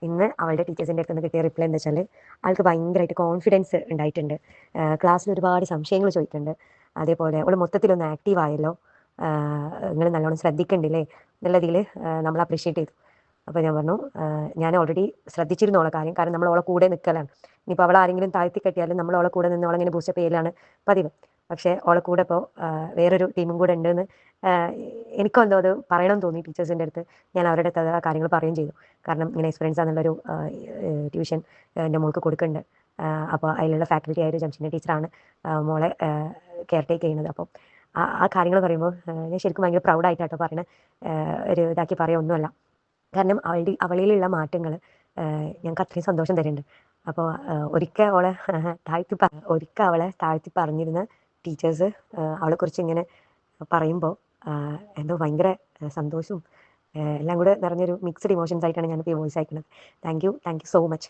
ഇന്ന് അവളുടെ ടീച്ചേഴ്സിൻ്റെ അടുത്ത് നിന്ന് കിട്ടിയ റിപ്ലൈ എന്താ വെച്ചാൽ ആൾക്ക് ഭയങ്കരമായിട്ട് കോൺഫിഡൻസ് ഉണ്ടായിട്ടുണ്ട്. ക്ലാസ്സിൽ ഒരുപാട് സംശയങ്ങൾ ചോദിക്കുന്നുണ്ട്. അതേപോലെ അവൾ മൊത്തത്തിലൊന്ന് ആക്റ്റീവ് ആയല്ലോ, നിങ്ങൾ നല്ലോണം ശ്രദ്ധിക്കണ്ടില്ലേ എന്നുള്ള രീതിയിൽ നമ്മൾ അപ്രീഷിയേറ്റ് ചെയ്തു. അപ്പോൾ ഞാൻ പറഞ്ഞു, ഞാൻ ഓൾറെഡി ശ്രദ്ധിച്ചിരുന്നു അവളെ കാര്യം, കാരണം നമ്മൾ അവളെ കൂടെ നിൽക്കലാണ്. ഇനിയിപ്പോൾ അവൾ ആരെങ്കിലും താഴ്ത്തി കെട്ടിയാലും നമ്മൾ അവളെ കൂടെ നിന്ന് അവളെങ്ങനെ ബൂസ്റ്റപ്പ് ചെയ്യലാണ് പതിവ്. പക്ഷേ അവളെ കൂടെ ഇപ്പോൾ വേറൊരു ടീമും കൂടെ ഉണ്ടെന്ന് എനിക്കും എന്തോ അത് പറയണം തോന്നി ടീച്ചേഴ്സിൻ്റെ അടുത്ത്. ഞാൻ അവരുടെ അടുത്ത് ആ കാര്യങ്ങൾ പറയുകയും ചെയ്തു. കാരണം ഇങ്ങനെ എക്സ്പീരിയൻസ് ആണെന്നുള്ളൊരു ട്യൂഷൻ എൻ്റെ മോൾക്ക് കൊടുക്കുന്നുണ്ട്. അപ്പോൾ അതിലുള്ള ഫാക്കൽറ്റി ആയൊരു ജംഷിൻ്റെ ടീച്ചറാണ് മോളെ കെയർ ടേക്ക് ചെയ്യുന്നത്. അപ്പോൾ ആ കാര്യങ്ങൾ പറയുമ്പോൾ ഞാൻ ശരിക്കും ഭയങ്കര പ്രൗഡായിട്ടാട്ടോ പറയണത്, ഒരു ഇതാക്കി പറയുകയൊന്നുമല്ല. കാരണം അവളിലുള്ള മാറ്റങ്ങൾ ഞങ്ങൾക്ക് അത്രയും സന്തോഷം തരുന്നുണ്ട്. അപ്പോൾ ഒരിക്കൽ അവളെ താഴ്ത്തി പറഞ്ഞിരുന്ന ടീച്ചേഴ്സ് അവളെക്കുറിച്ച് ഇങ്ങനെ പറയുമ്പോൾ എന്തോ ഭയങ്കര സന്തോഷവും എല്ലാം കൂടെ നിറഞ്ഞൊരു മിക്സ്ഡ് ഇമോഷൻസ് ആയിട്ടാണ് ഞാനിപ്പോൾ ഈ വോയിസ് അയക്കുന്നത്. Thank you so much.